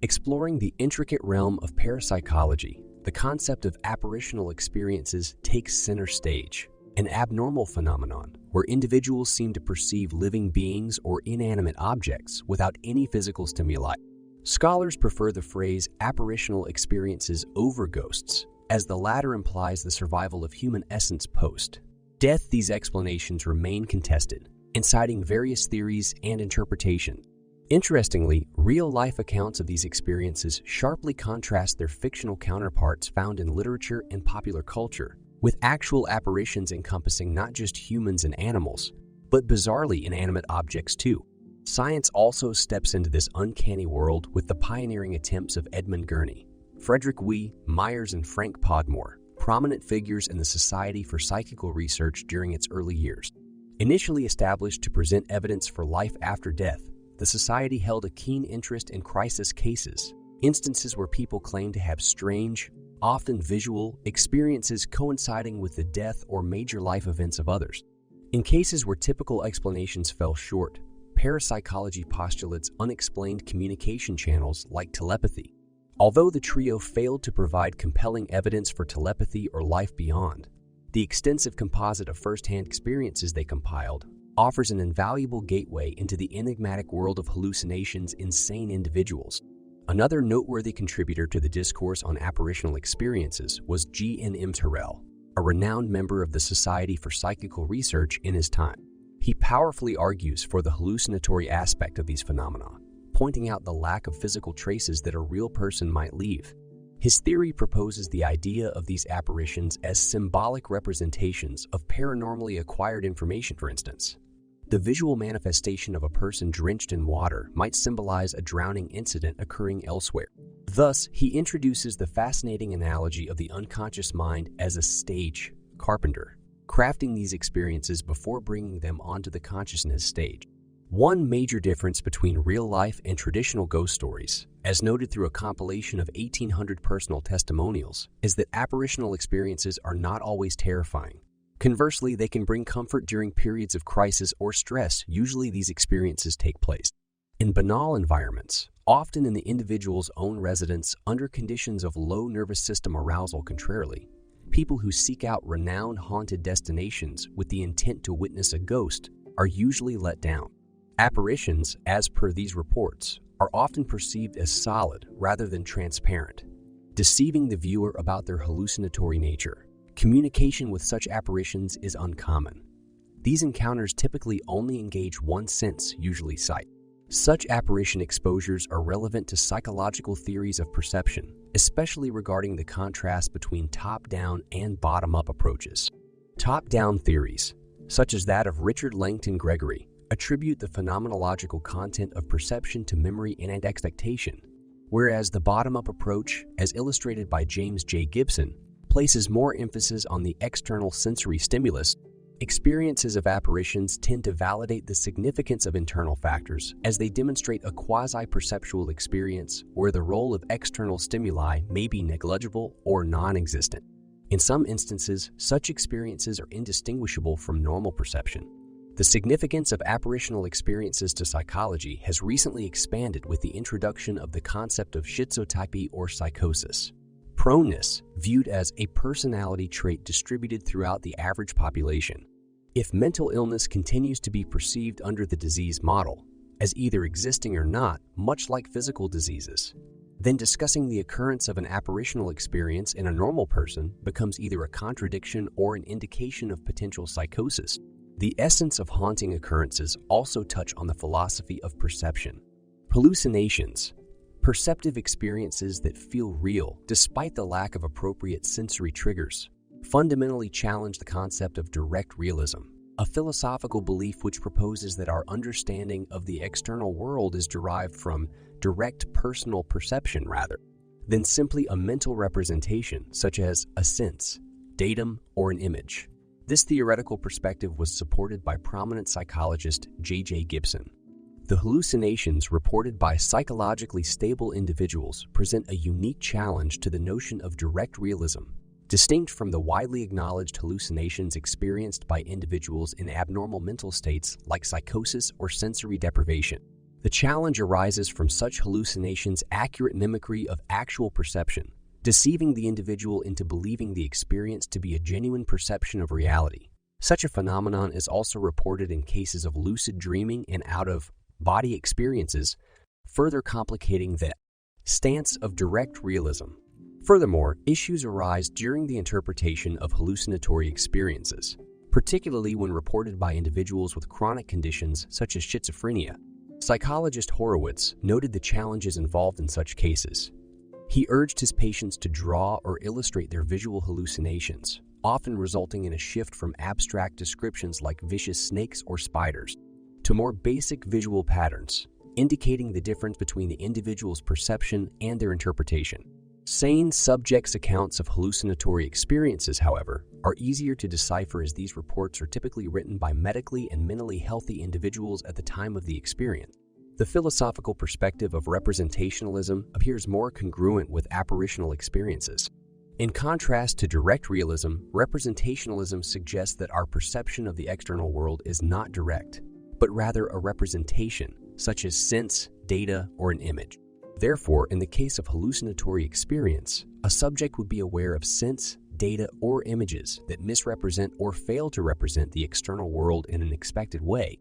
Exploring the intricate realm of parapsychology, the concept of apparitional experiences takes center stage, an abnormal phenomenon where individuals seem to perceive living beings or inanimate objects without any physical stimuli. Scholars prefer the phrase apparitional experiences over ghosts, as the latter implies the survival of human essence post-death. These explanations remain contested, inciting various theories and interpretations. Interestingly, real-life accounts of these experiences sharply contrast their fictional counterparts found in literature and popular culture, with actual apparitions encompassing not just humans and animals, but bizarrely inanimate objects too. Science also steps into this uncanny world with the pioneering attempts of Edmund Gurney, Frederick Wee, Myers, and Frank Podmore, prominent figures in the Society for Psychical Research during its early years. Initially established to present evidence for life after death, the Society held a keen interest in crisis cases, instances where people claimed to have strange, often visual, experiences coinciding with the death or major life events of others. In cases where typical explanations fell short, parapsychology postulates unexplained communication channels like telepathy. Although the trio failed to provide compelling evidence for telepathy or life beyond, the extensive composite of first-hand experiences they compiled offers an invaluable gateway into the enigmatic world of hallucinations in sane individuals. Another noteworthy contributor to the discourse on apparitional experiences was G.N.M. Terrell, a renowned member of the Society for Psychical Research in his time. He powerfully argues for the hallucinatory aspect of these phenomena, pointing out the lack of physical traces that a real person might leave. His theory proposes the idea of these apparitions as symbolic representations of paranormally acquired information. For instance, the visual manifestation of a person drenched in water might symbolize a drowning incident occurring elsewhere. Thus, he introduces the fascinating analogy of the unconscious mind as a stage carpenter, crafting these experiences before bringing them onto the consciousness stage. One major difference between real life and traditional ghost stories, as noted through a compilation of 1,800 personal testimonials, is that apparitional experiences are not always terrifying. Conversely, they can bring comfort during periods of crisis or stress. Usually these experiences take place in banal environments, often in the individual's own residence under conditions of low nervous system arousal. Contrarily, people who seek out renowned haunted destinations with the intent to witness a ghost are usually let down. Apparitions, as per these reports, are often perceived as solid rather than transparent, deceiving the viewer about their hallucinatory nature. Communication with such apparitions is uncommon. These encounters typically only engage one sense, usually sight. Such apparition exposures are relevant to psychological theories of perception, especially regarding the contrast between top-down and bottom-up approaches. Top-down theories, such as that of Richard Langton Gregory, attribute the phenomenological content of perception to memory and expectation, whereas the bottom-up approach, as illustrated by James J. Gibson, places more emphasis on the external sensory stimulus. Experiences of apparitions tend to validate the significance of internal factors as they demonstrate a quasi-perceptual experience where the role of external stimuli may be negligible or non-existent. In some instances, such experiences are indistinguishable from normal perception. The significance of apparitional experiences to psychology has recently expanded with the introduction of the concept of schizotypy or psychosis. Proneness, viewed as a personality trait distributed throughout the average population. If mental illness continues to be perceived under the disease model, as either existing or not, much like physical diseases, then discussing the occurrence of an apparitional experience in a normal person becomes either a contradiction or an indication of potential psychosis. The essence of haunting occurrences also touch on the philosophy of perception. Hallucinations, perceptive experiences that feel real despite the lack of appropriate sensory triggers, fundamentally challenge the concept of direct realism, a philosophical belief which proposes that our understanding of the external world is derived from direct personal perception rather than simply a mental representation such as a sense, datum, or an image. This theoretical perspective was supported by prominent psychologist J.J. Gibson. The hallucinations reported by psychologically stable individuals present a unique challenge to the notion of direct realism, distinct from the widely acknowledged hallucinations experienced by individuals in abnormal mental states like psychosis or sensory deprivation. The challenge arises from such hallucinations' accurate mimicry of actual perception, deceiving the individual into believing the experience to be a genuine perception of reality. Such a phenomenon is also reported in cases of lucid dreaming and out-of-body experiences, further complicating the stance of direct realism. Furthermore, issues arise during the interpretation of hallucinatory experiences, particularly when reported by individuals with chronic conditions such as schizophrenia. Psychologist Horowitz noted the challenges involved in such cases. He urged his patients to draw or illustrate their visual hallucinations, often resulting in a shift from abstract descriptions like vicious snakes or spiders to more basic visual patterns, indicating the difference between the individual's perception and their interpretation. Sane subjects' accounts of hallucinatory experiences, however, are easier to decipher as these reports are typically written by medically and mentally healthy individuals at the time of the experience. The philosophical perspective of representationalism appears more congruent with apparitional experiences. In contrast to direct realism, representationalism suggests that our perception of the external world is not direct, but rather a representation, such as sense, data, or an image. Therefore, in the case of hallucinatory experience, a subject would be aware of sense, data, or images that misrepresent or fail to represent the external world in an expected way.